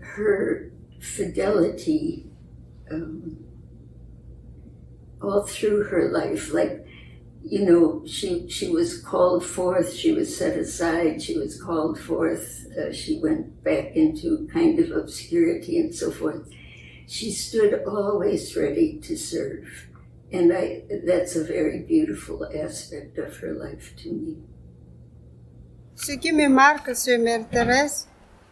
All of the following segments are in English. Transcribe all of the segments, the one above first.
her fidelity all through her life. Like, you know, she was called forth, she was set aside, she was called forth, she went back into kind of obscurity and so forth. She stood always ready to serve. And that's a very beautiful aspect of her life to me. Ce qui me marque sur Mère Thérèse,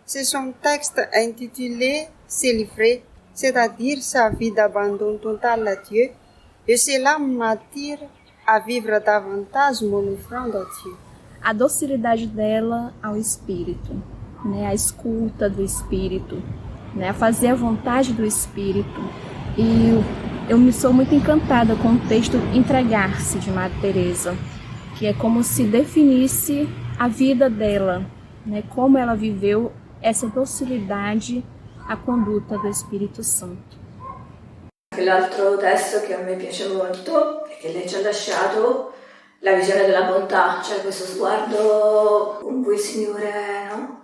c'est son texte intitulé « C'est livré », c'est-à-dire sa vie d'abandon total à Dieu, et cela m'attire a vivre davantage mon offrande a Dieu. A docilidade dela ao Espírito, né? A escuta do Espírito, né? A fazer a vontade do Espírito. E eu sou muito encantada com o texto Entregar-se, de Madre Teresa, que é como se definisse a vida dela, né? Como ela viveu essa docilidade à conduta do Spirito Santo. L'altro testo che a me piace molto è che lei ci ha lasciato la visione della bontà, cioè questo sguardo con cui il Signore, no?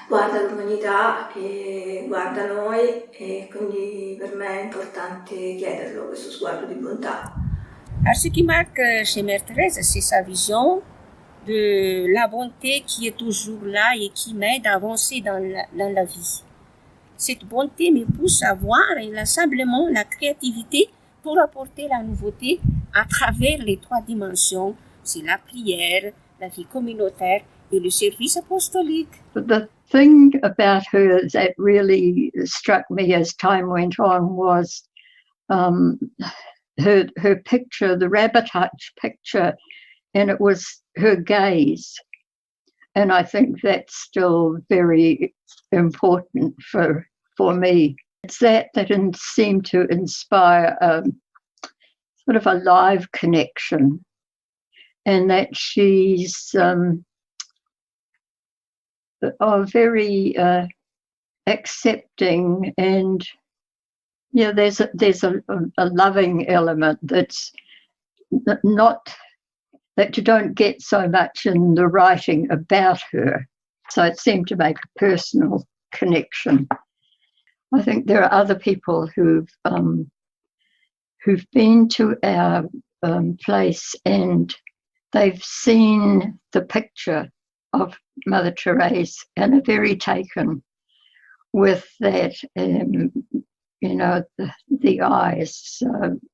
Guarda l'umanità e guarda noi, e quindi per me è importante chiederlo, questo sguardo di bontà. Alors, ce qui marque chez Mère Thérèse, c'est sa vision de la bonté qui est toujours là et qui m'aide à avancer dans la vie. Cette bonté me pousse à voir inlassablement la créativité pour apporter la nouveauté à travers les trois dimensions. C'est la prière, la vie communautaire et le service apostolique. The thing about her that really struck me as time went on was her picture, the rabbit hutch picture, and it was her gaze. And I think that's still very important for me. It's that seemed to inspire sort of a live connection, and that she's very accepting, and there's a loving element that's not that you don't get so much in the writing about her. So it seemed to make a personal connection. I think there are other people who've been to our place and they've seen the picture of Mother Therese and are very taken with that, the eyes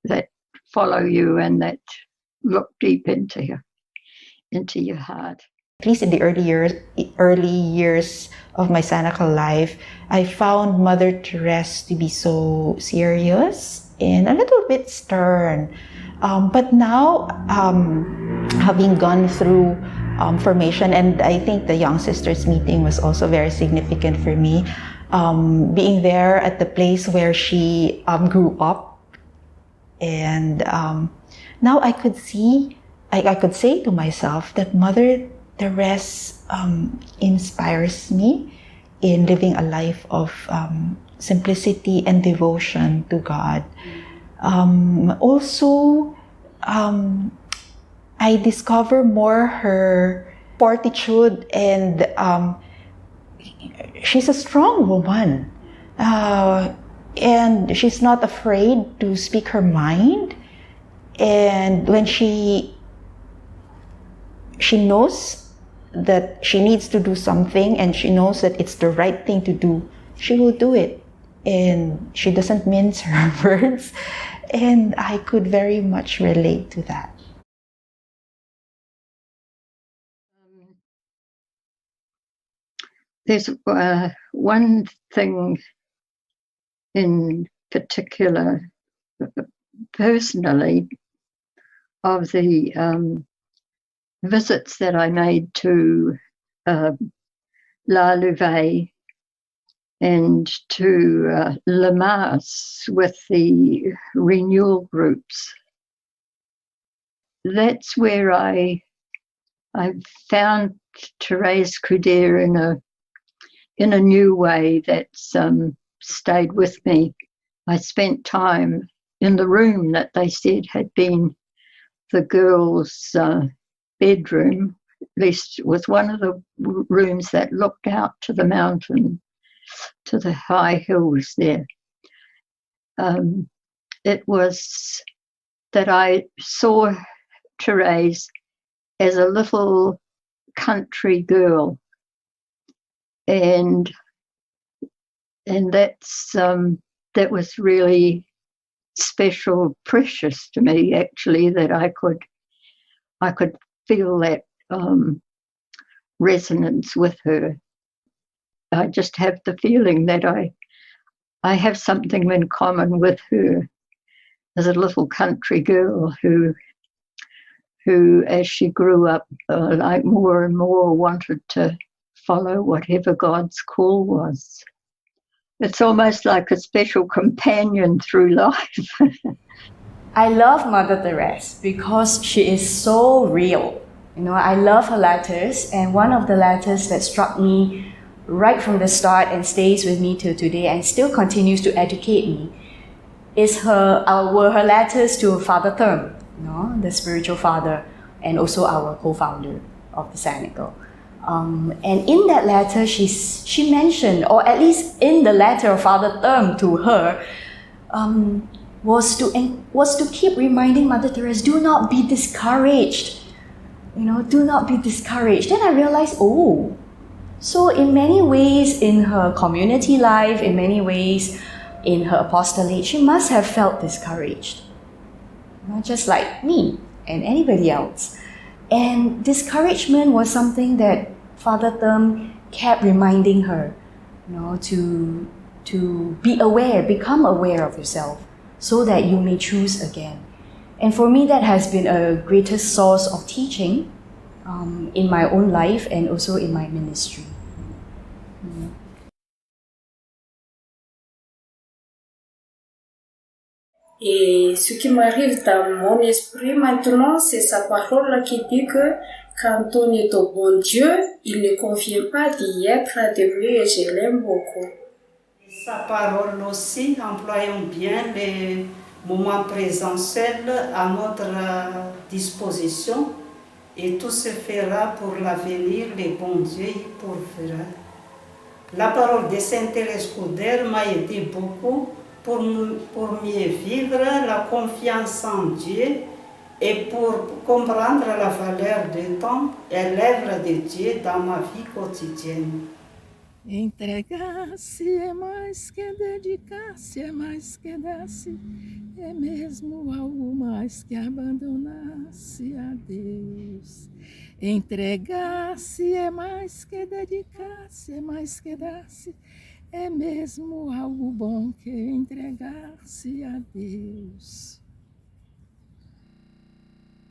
that follow you and that look deep into your heart. At least in the early years of my Sanacal life, I found Mother Therese to be so serious and a little bit stern. But now, having gone through formation, and I think the Young Sisters meeting was also very significant for me, being there at the place where she grew up, and now I could see, I could say to myself that Mother Therese inspires me in living a life of simplicity and devotion to God. Also, I discover more her fortitude, and she's a strong woman, and she's not afraid to speak her mind. And when she knows that she needs to do something and she knows that it's the right thing to do, she will do it. And she doesn't mince her words. And I could very much relate to that. There's one thing in particular, personally, of the visits that I made to La Louvain and to Le Mars with the renewal groups. That's where I found Thérèse Couderc in a new way that's stayed with me. I spent time in the room that they said had been the girls' bedroom, at least it was one of the rooms that looked out to the mountain. the high hills there. It was that I saw Thérèse as a little country girl, and that's that was really special, precious to me, actually, that I could feel that resonance with her. I just have the feeling that I have something in common with her as a little country girl who as she grew up, like more and more wanted to follow whatever God's call was. It's almost like a special companion through life. I love Mother Thérèse because she is so real. You know, I love her letters, and one of the letters that struck me right from the start and stays with me till today and still continues to educate me were her letters to Father Thurm, you know, the spiritual father, and also our co-founder of the Senegal. And in that letter, she mentioned, or at least in the letter of Father Thurm to her, was to keep reminding Mother Thérèse, do not be discouraged. You know, do not be discouraged. Then I realized, so in many ways in her community life, in many ways in her apostolate, she must have felt discouraged. Not just like me and anybody else. And discouragement was something that Father Thurm kept reminding her, you know, to be aware, become aware of yourself, so that you may choose again. And for me, that has been a greatest source of teaching in my own life and also in my ministry. Et ce qui m'arrive dans mon esprit maintenant, c'est sa parole qui dit que quand on est au bon Dieu, il ne convient pas d'y être aveuglé, et je l'aime beaucoup. Sa parole aussi, employons bien les moments présentiels à notre disposition, et tout se fera pour l'avenir, les bons dieux y pourverra. La parole de Sainte Thérèse Couderc m'a aidé beaucoup pour mieux vivre la confiance en Dieu et pour comprendre la valeur du temps et l'œuvre de Dieu dans ma vie quotidienne. Entregar-se é mais que dedicar-se, é mais que dar-se, é mesmo algo mais que abandonar-se a Deus. Entregar-se é mais que dedicar-se, é mais que dar-se, é mesmo algo bom que entregar-se a Deus.